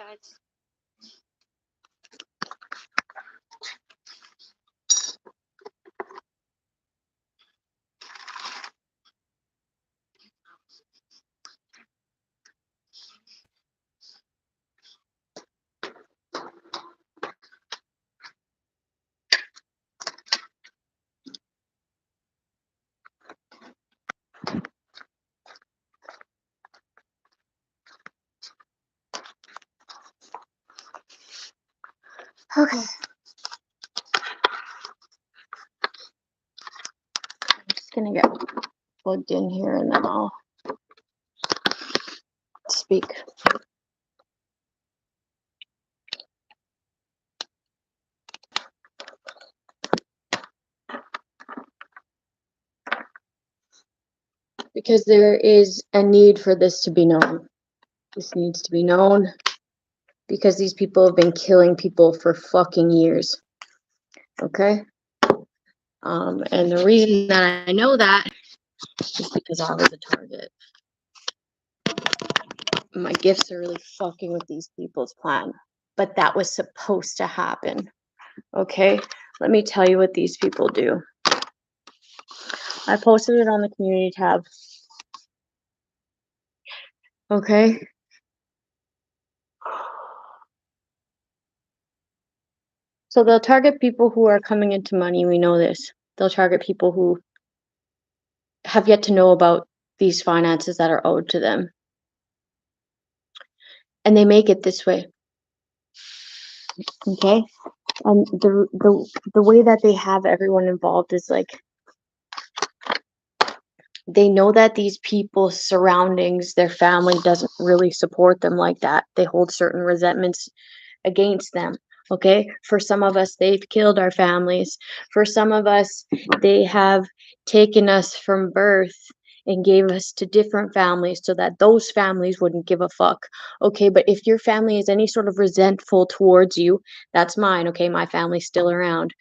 guys. Okay. I'm just gonna get plugged in here and then I'll speak. Because there is a need for this to be known. This needs to be known because these people have been killing people for fucking years. Okay? And the reason that I know that is because I was a target. My gifts are really fucking with these people's plan. But that was supposed to happen. Okay? Let me tell you what these people do. I posted it on the community tab. Okay? So they'll target people who are coming into money. We know this. They'll target people who have yet to know about these finances that are owed to them. And they make it this way. Okay? And the way that they have everyone involved is like, they know that these people's surroundings, their family doesn't really support them like that. They hold certain resentments against them. Okay? For some of us, they've killed our families. For some of us, they have taken us from birth and gave us to different families so that those families wouldn't give a fuck. Okay, but if your family is any sort of resentful towards you, that's mine. Okay, my family's still around.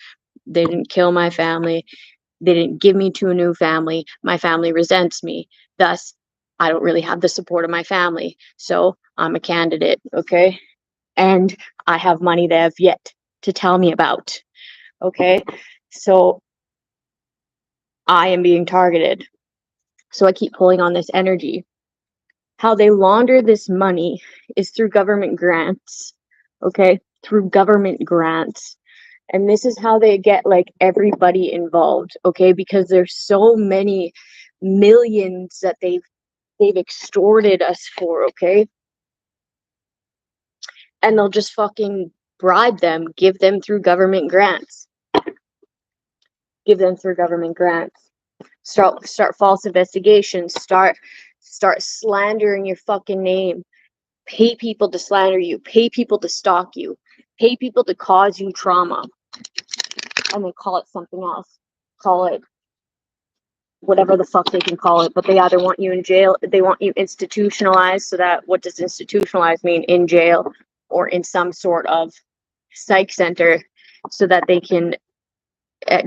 They didn't kill my family. They didn't give me to a new family. My family resents me. Thus, I don't really have the support of my family. So I'm a candidate. Okay, and I have money they have yet to tell me about. Okay, so I am being targeted. So I keep pulling on this energy. How they launder this money is through government grants. Okay, through government grants. And this is how they get like everybody involved. Okay, because there's so many millions that they've extorted us for. Okay, and they'll just fucking bribe them, give them through government grants. Give them through government grants. Start false investigations. Start slandering your fucking name. Pay people to slander you. Pay people to stalk you. Pay people to cause you trauma. And then call it something else. Call it whatever the fuck they can call it. But they either want you in jail, they want you institutionalized. So that, what does institutionalized mean? In jail or in some sort of psych center so that they can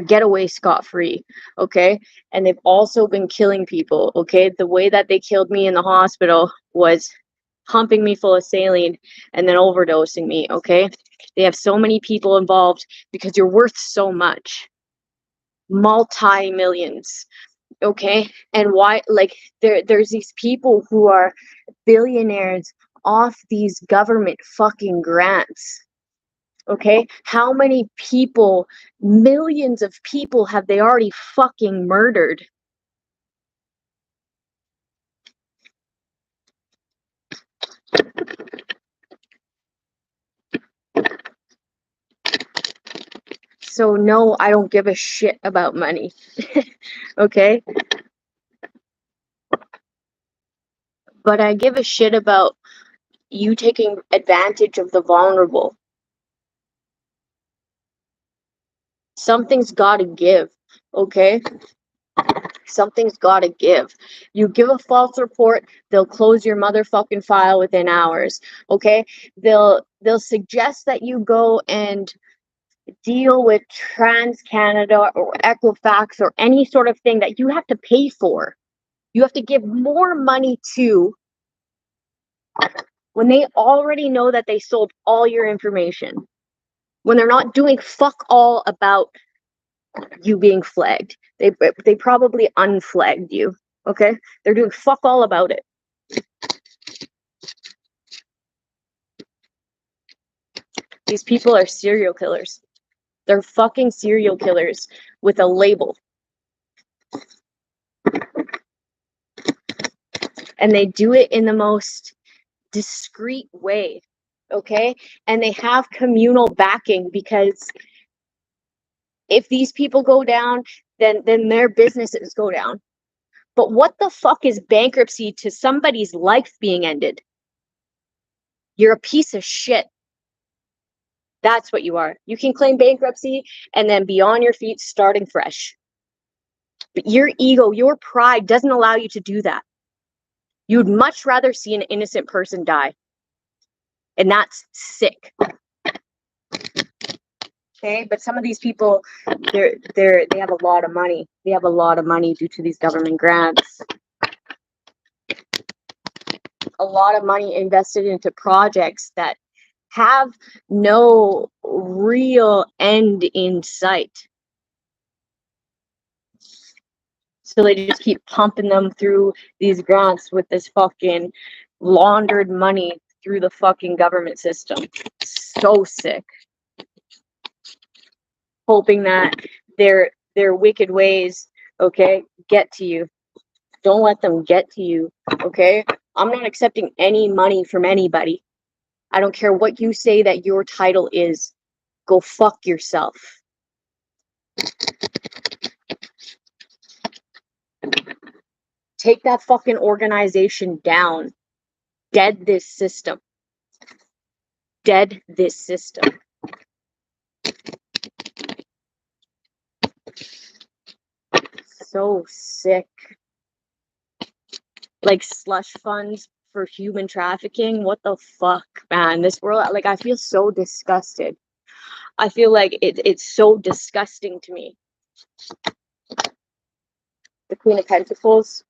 get away scot-free. Okay, and they've also been killing people. Okay, the way that they killed me in the hospital was pumping me full of saline and then overdosing me. Okay, they have so many people involved because you're worth so much, multi-millions. Okay, and why, like, there's these people who are billionaires off these government fucking grants. Okay, how many people, millions of people, have they already fucking murdered? So no, I don't give a shit about money. Okay, but I give a shit about you taking advantage of the vulnerable. Something's gotta give. Okay, something's gotta give. You give a false report, they'll close your motherfucking file within hours. Okay, they'll suggest that you go and deal with TransCanada or Equifax or any sort of thing that you have to pay for. You have to give more money to when they already know that they sold all your information, when they're not doing fuck all about you being flagged. They probably unflagged you, okay? They're doing fuck all about it. These people are serial killers. They're fucking serial killers with a label. And they do it in the most discreet way, okay? And they have communal backing, because if these people go down, then their businesses go down. But what the fuck is bankruptcy to somebody's life being ended? You're a piece of shit. That's what you are. You can claim bankruptcy and then be on your feet starting fresh. But your ego, your pride doesn't allow you to do that. You'd much rather see an innocent person die. And that's sick. Okay, but some of these people, they have a lot of money. They have a lot of money due to these government grants. A lot of money invested into projects that have no real end in sight. So they just keep pumping them through these grants with this fucking laundered money through the fucking government system. So sick. Hoping that their wicked ways, okay, get to you. Don't let them get to you, okay? I'm not accepting any money from anybody. I don't care what you say that your title is. Go fuck yourself. Take that fucking organization down. Dead this system. Dead this system. So sick. Like slush funds for human trafficking. What the fuck, man? This world, like, I feel so disgusted. I feel like it's so disgusting to me. The Queen of Pentacles.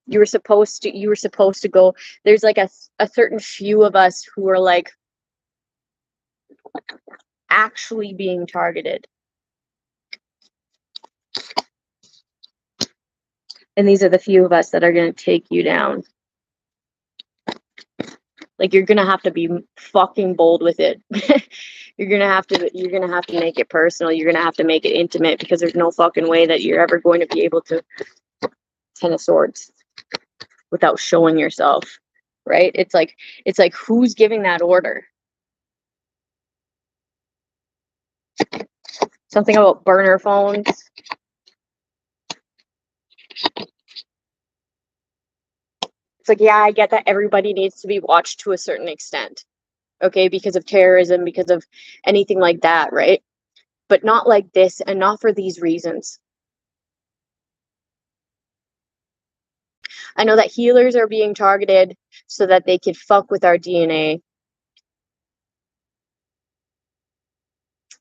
You were supposed to go. There's like a certain few of us who are like actually being targeted. And these are the few of us that are going to take you down. Like, you're going to have to be fucking bold with it. You're going to have to make it personal. You're going to have to make it intimate, because there's no fucking way that you're ever going to be able to 10 of Swords without showing yourself, right? It's like who's giving that order? Something about burner phones. It's like, yeah, I get that everybody needs to be watched to a certain extent, okay, because of terrorism, because of anything like that, right? But not like this, and not for these reasons. I know that healers are being targeted so that they could fuck with our DNA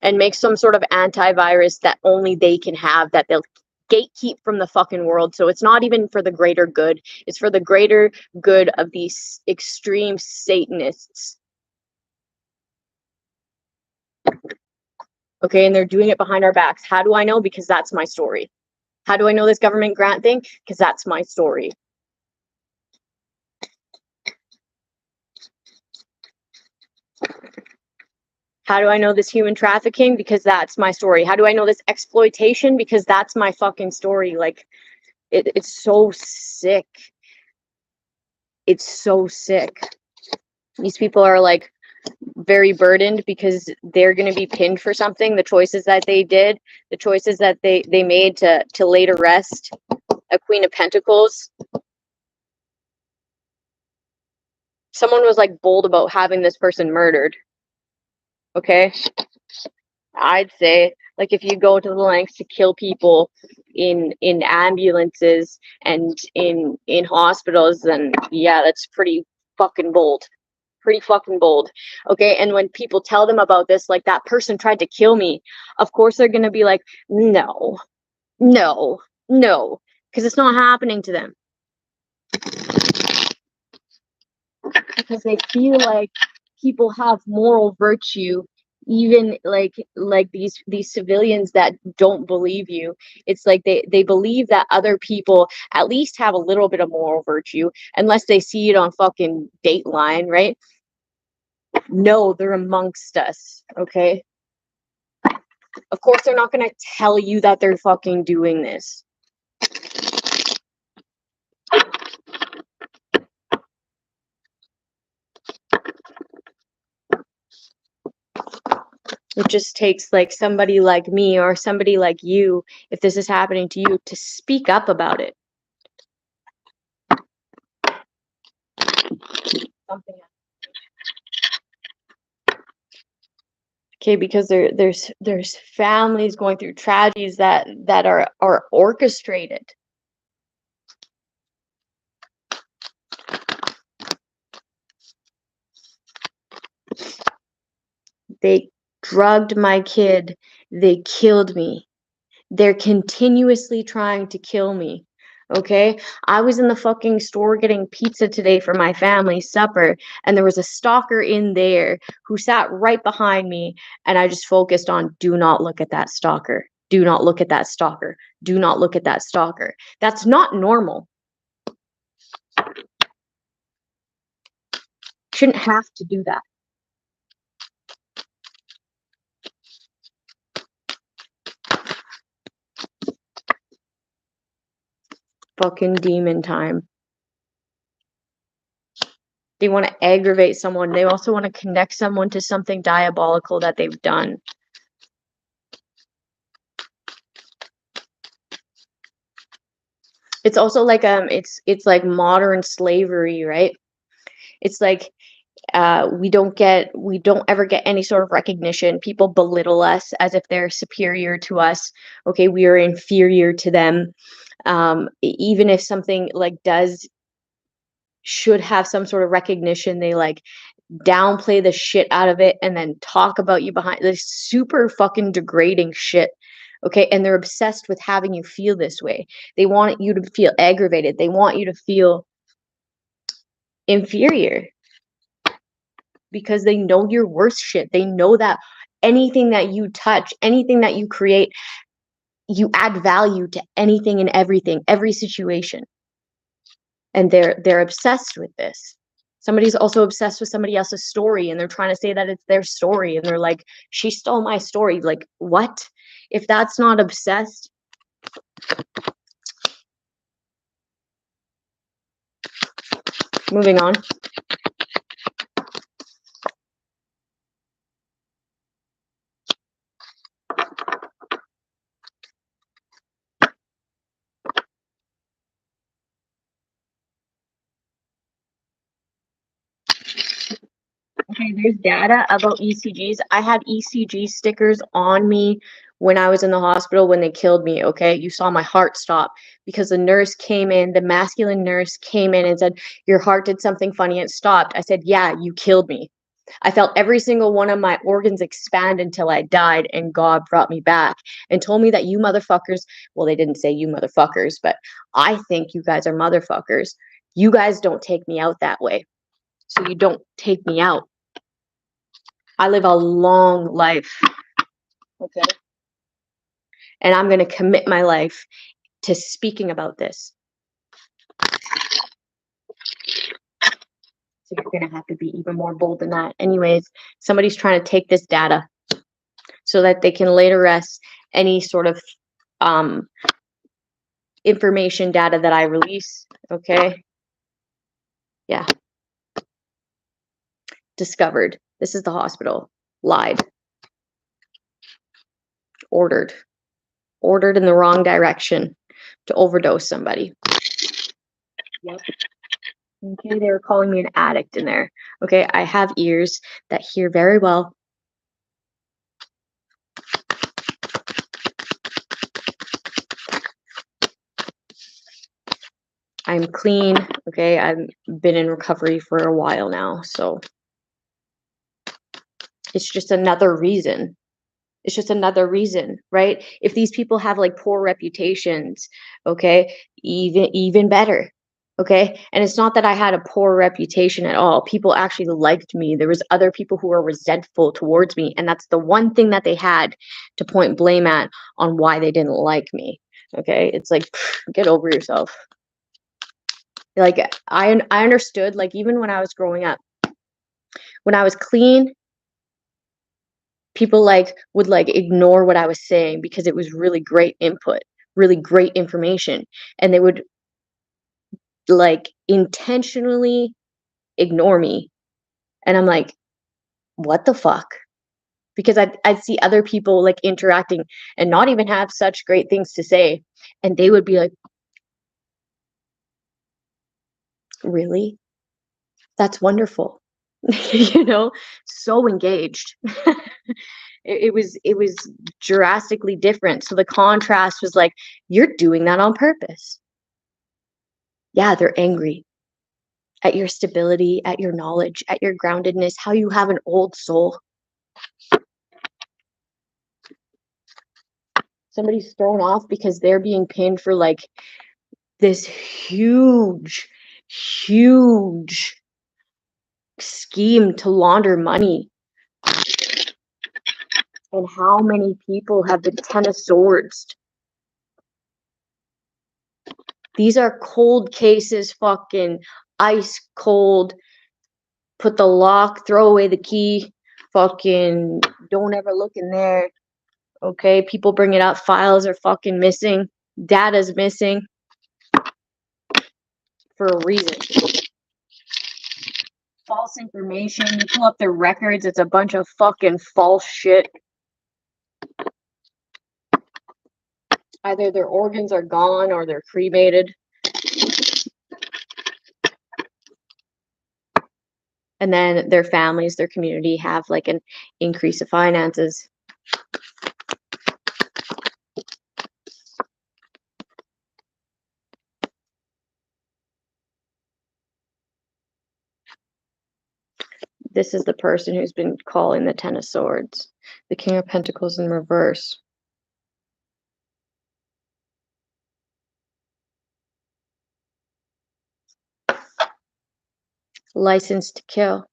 and make some sort of antivirus that only they can have, that they'll gatekeep from the fucking world. So it's not even for the greater good. It's for the greater good of these extreme Satanists. Okay, and they're doing it behind our backs. How do I know? Because that's my story. How do I know this government grant thing? Because that's my story. How do I know this human trafficking? Because that's my story. How do I know this exploitation? Because that's my fucking story. Like, it's so sick. It's so sick. These people are like very burdened because they're going to be pinned for something. The choices that they did, the choices that they made to later rest a Queen of Pentacles. Someone was like bold about having this person murdered. Okay, I'd say, like, if you go to the lengths to kill people in ambulances and in hospitals, then yeah, that's pretty fucking bold. Pretty fucking bold. Okay, and when people tell them about this, like, that person tried to kill me, of course they're gonna be like, no, because it's not happening to them. because they feel like people have moral virtue, even like these civilians that don't believe you. It's like they believe that other people at least have a little bit of moral virtue, unless they see it on fucking Dateline, right? No, they're amongst us, okay? Of course they're not gonna tell you that they're fucking doing this. It just takes like somebody like me or somebody like you, if this is happening to you, to speak up about it. Something. Okay, because there's families going through tragedies that are orchestrated. They drugged my kid. They killed me. They're continuously trying to kill me. Okay? I was in the fucking store getting pizza today for my family's supper, and there was a stalker in there who sat right behind me, and I just focused on, do not look at that stalker. Do not look at that stalker. Do not look at that stalker. That's not normal. Shouldn't have to do that. Fucking demon time. They want to aggravate someone. They also want to connect someone to something diabolical that they've done. It's also like it's like modern slavery, right? It's like we don't ever get any sort of recognition. People belittle us as if they're superior to us. Okay, we are inferior to them. Even if something like should have some sort of recognition, they like downplay the shit out of it and then talk about you behind this super fucking degrading shit. Okay, and they're obsessed with having you feel this way. They want you to feel aggravated. They want you to feel inferior because they know you're worth shit. They know that anything that you touch, anything that you create, you add value to anything and everything, every situation. And they're obsessed with this. Somebody's also obsessed with somebody else's story, and they're trying to say that it's their story, and they're like, she stole my story. Like, what? If that's not obsessed, moving on. Okay, there's data about ECGs. I had ECG stickers on me when I was in the hospital when they killed me, okay? You saw my heart stop because the nurse came in, the masculine nurse came in and said, your heart did something funny, it stopped. I said, yeah, you killed me. I felt every single one of my organs expand until I died, and God brought me back and told me that you motherfuckers, well, they didn't say you motherfuckers, but I think you guys are motherfuckers. You guys don't take me out that way. So you don't take me out. I live a long life, okay? And I'm going to commit my life to speaking about this. So you're going to have to be even more bold than that. Anyways, somebody's trying to take this data so that they can later arrest any sort of information data that I release, okay? Yeah. Discovered. This is the hospital. Lied. Ordered in the wrong direction to overdose somebody. Yep. Okay, they were calling me an addict in there. Okay, I have ears that hear very well. I'm clean. Okay, I've been in recovery for a while now, so it's just another reason. It's just another reason, right? If these people have like poor reputations, okay, even better. Okay. And it's not that I had a poor reputation at all. People actually liked me. There was other people who were resentful towards me. And that's the one thing that they had to point blame at on why they didn't like me. Okay. It's like, get over yourself. Like I understood, like, even when I was growing up, when I was clean, people like would like ignore what I was saying because it was really great input, really great information. And they would like intentionally ignore me. And I'm like, what the fuck? Because I'd see other people like interacting and not even have such great things to say. And they would be like, really? That's wonderful. You know, so engaged. It was drastically different. So the contrast was like, you're doing that on purpose. Yeah, they're angry at your stability, at your knowledge, at your groundedness, how you have an old soul. Somebody's thrown off because they're being pinned for like this huge scheme to launder money. And how many people have the Ten of Swords? These are cold cases, fucking ice cold. Put the lock, throw away the key, fucking don't ever look in there. Okay, people bring it up, files are fucking missing, data's missing for a reason. False information, you pull up their records, it's a bunch of fucking false shit. Either their organs are gone or they're cremated. And then their families, their community have like an increase of finances. This is the person who's been calling the Ten of Swords. The King of Pentacles in reverse. License to kill.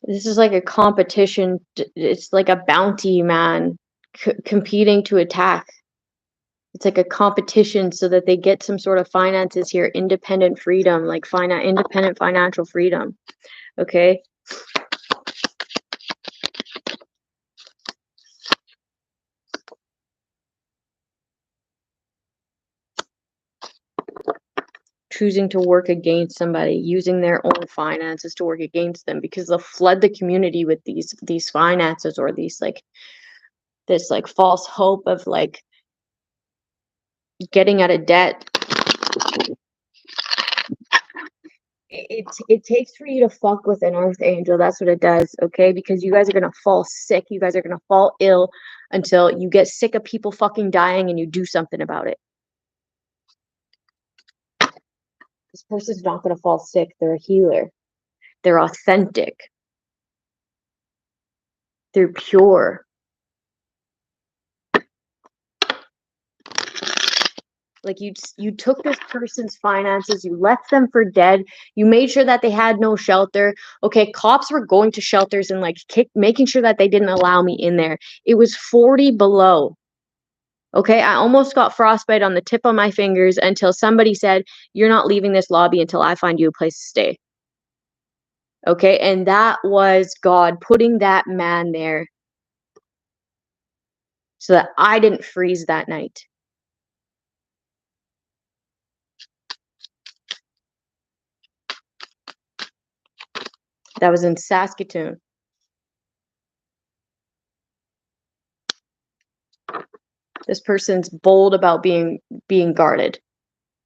This is like a competition. It's like a bounty, man, competing to attack. It's like a competition so that they get some sort of finances here. Independent freedom, like independent financial freedom. Okay. Choosing to work against somebody, using their own finances to work against them, because they'll flood the community with these finances or these like this like false hope of like getting out of debt. It takes for you to fuck with an earth angel. That's what it does. Okay, because you guys are gonna fall sick, you guys are gonna fall ill until you get sick of people fucking dying and you do something about it. This person's not gonna fall sick. They're a healer. They're authentic. They're pure. Like you took this person's finances, you left them for dead, you made sure that they had no shelter. Okay, cops were going to shelters and like making sure that they didn't allow me in there. It was 40 below. Okay, I almost got frostbite on the tip of my fingers until somebody said, you're not leaving this lobby until I find you a place to stay. Okay, and that was God putting that man there so that I didn't freeze that night. That was in Saskatoon. This person's bold about being guarded.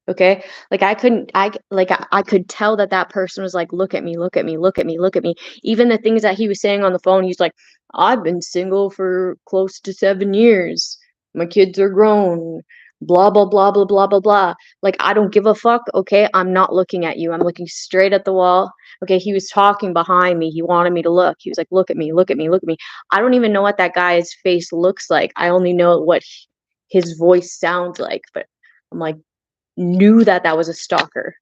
Okay, like I could tell that person was like, look at me, look at me, look at me, look at me. Even the things that he was saying on the phone, he's like, I've been single for close to 7 years. my kids are grown, blah, blah, blah, blah, blah, blah, blah. Like, I don't give a fuck, okay? I'm not looking at you. I'm looking straight at the wall. Okay, he was talking behind me. He wanted me to look. He was like, look at me, look at me, look at me. I don't even know what that guy's face looks like. I only know what his voice sounds like. But I'm like, knew that that was a stalker.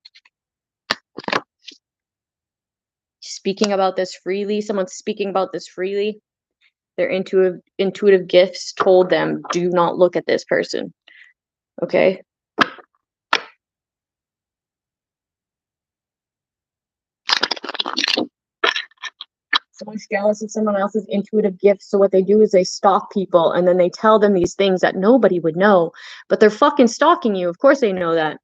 Speaking about this freely, someone's speaking about this freely. Their intuitive gifts told them, do not look at this person. Okay? Someone's jealous of someone else's intuitive gifts, so what they do is they stalk people, and then they tell them these things that nobody would know, but they're fucking stalking you. Of course they know that.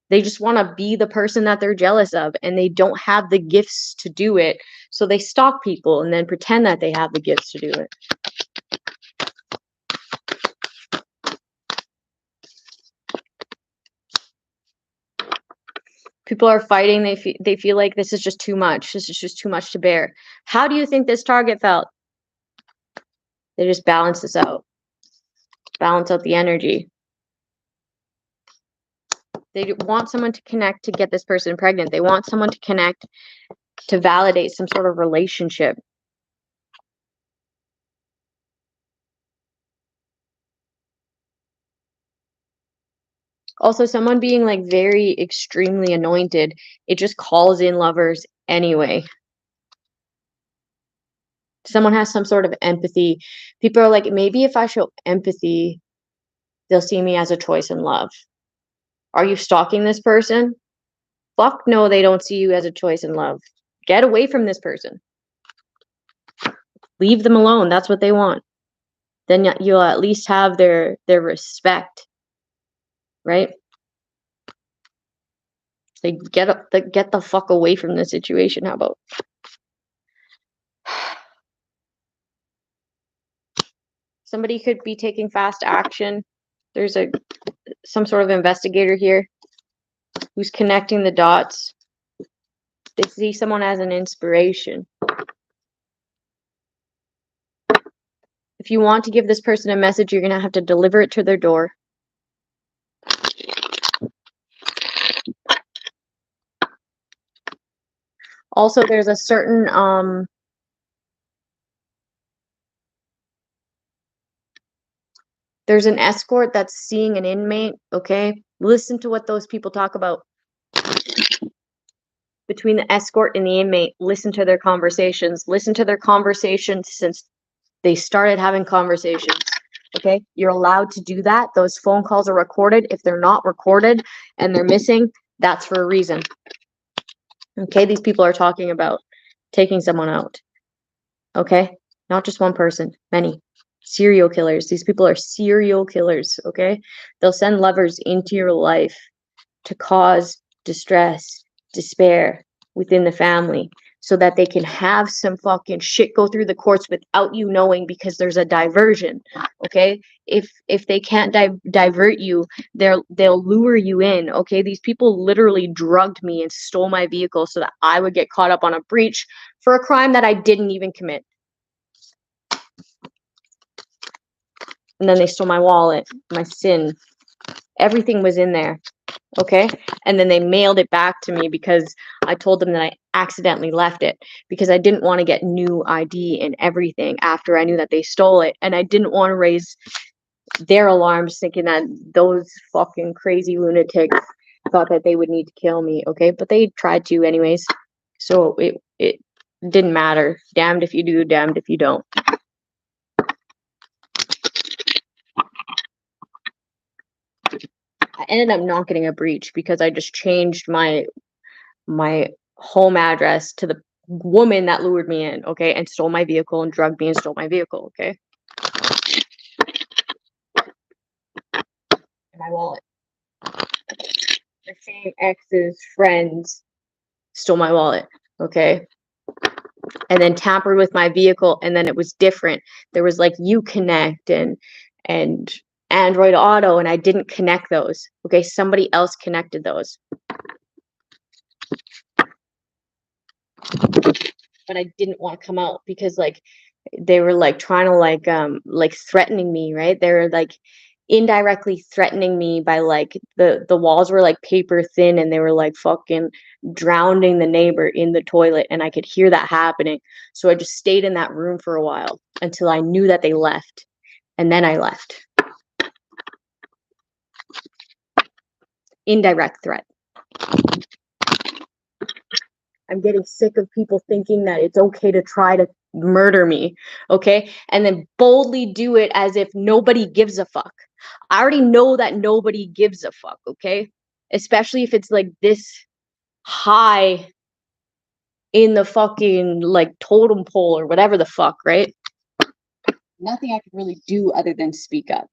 They just want to be the person that they're jealous of, and they don't have the gifts to do it, so they stalk people and then pretend that they have the gifts to do it. People are fighting. They feel like this is just too much. This is just too much to bear. How do you think this target felt? They just balance this out. Balance out the energy. They want someone to connect to get this person pregnant. They want someone to connect to validate some sort of relationship. Also, someone being like very extremely anointed, it just calls in lovers anyway. Someone has some sort of empathy. People are like, maybe if I show empathy, they'll see me as a choice in love. Are you stalking this person? Fuck no, they don't see you as a choice in love. Get away from this person. Leave them alone. That's what they want. Then you'll at least have their respect, right? They get the fuck away from the situation. How about? Somebody could be taking fast action. There's some sort of investigator here who's connecting the dots. They see someone as an inspiration. If you want to give this person a message, you're going to have to deliver it to their door. Also, there's a certain there's an escort that's seeing an inmate, okay? Listen to what those people talk about. Between the escort and the inmate, listen to their conversations. Listen to their conversations since they started having conversations, okay? You're allowed to do that. Those phone calls are recorded. If they're not recorded and they're missing, that's for a reason. Okay, these people are talking about taking someone out, okay? Not just one person, many. Serial killers. These people are serial killers, okay? They'll send lovers into your life to cause distress, despair within the family so that they can have some fucking shit go through the courts without you knowing because there's a diversion, okay? If they can't divert you, they'll lure you in, okay? These people literally drugged me and stole my vehicle so that I would get caught up on a breach for a crime that I didn't even commit. And then they stole my wallet, my SIN. Everything was in there, okay? And then they mailed it back to me because I told them that I accidentally left it because I didn't want to get new ID and everything after I knew that they stole it. And I didn't want to raise their alarms thinking that those fucking crazy lunatics thought that they would need to kill me, okay? But they tried to anyways. So it didn't matter. Damned if you do, damned if you don't. I ended up not getting a breach because I just changed my home address to the woman that lured me in, okay, and stole my vehicle and drugged me and stole my vehicle, okay? And my wallet. The same ex's friends stole my wallet, okay? And then tampered with my vehicle, and then it was different. There was like Uconnect and Android Auto, and I didn't connect those, okay? Somebody else connected those. But I didn't want to come out because like they were like trying to like threatening me, right? They were like indirectly threatening me by like the walls were like paper thin, and they were like fucking drowning the neighbor in the toilet, and I could hear that happening. So I just stayed in that room for a while until I knew that they left, and then I left. Indirect threat. I'm getting sick of people thinking that it's okay to try to murder me, okay? And then boldly do it as if nobody gives a fuck. I already know that nobody gives a fuck, okay? Especially if it's like this high in the fucking like totem pole or whatever the fuck, right? Nothing I could really do other than speak up.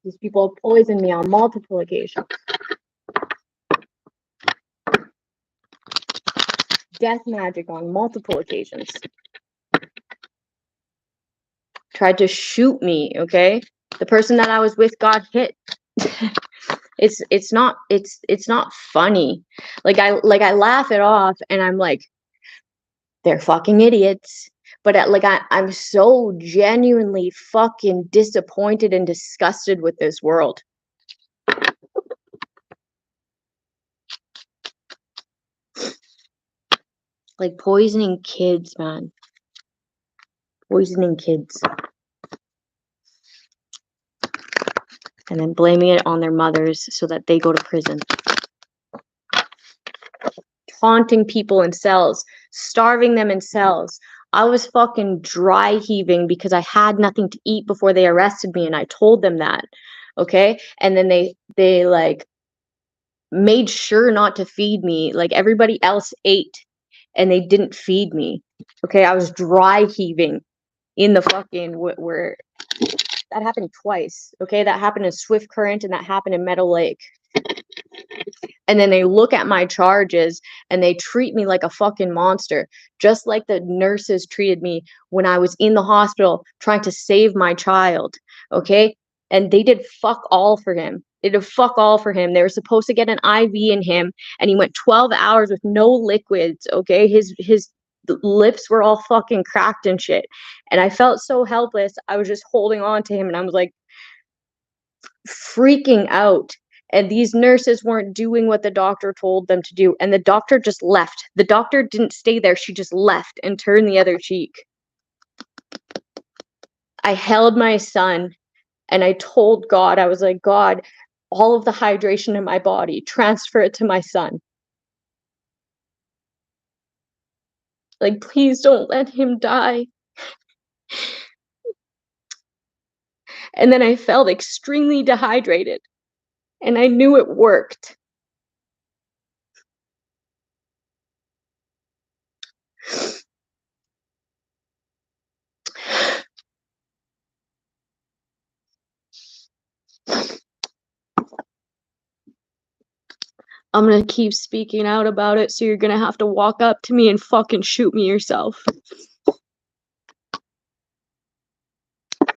These people have poisoned me on multiple occasions. Death magic on multiple occasions. Tried to shoot me, okay? The person that I was with got hit. it's not funny. Like I laugh it off, and I'm like, they're fucking idiots. But I'm so genuinely fucking disappointed and disgusted with this world. Like poisoning kids, man. Poisoning kids. And then blaming it on their mothers so that they go to prison. Taunting people in cells. Starving them in cells. I was fucking dry heaving because I had nothing to eat before they arrested me, and I told them that. Okay? And then they like made sure not to feed me. Like everybody else ate, and they didn't feed me. Okay? I was dry heaving in the fucking where that happened twice. Okay? That happened in Swift Current, and that happened in Meadow Lake. And then they look at my charges and they treat me like a fucking monster, just like the nurses treated me when I was in the hospital trying to save my child. Okay? And they did fuck all for him. They did fuck all for him. They were supposed to get an IV in him, and he went 12 hours with no liquids. Okay? His lips were all fucking cracked and shit. And I felt so helpless. I was just holding on to him, and I was like freaking out. And these nurses weren't doing what the doctor told them to do. And the doctor just left. The doctor didn't stay there. She just left and turned the other cheek. I held my son and I told God, I was like, God, all of the hydration in my body, transfer it to my son. Like, please don't let him die. And then I felt extremely dehydrated. And I knew it worked. I'm gonna keep speaking out about it, so you're gonna have to walk up to me and fucking shoot me yourself.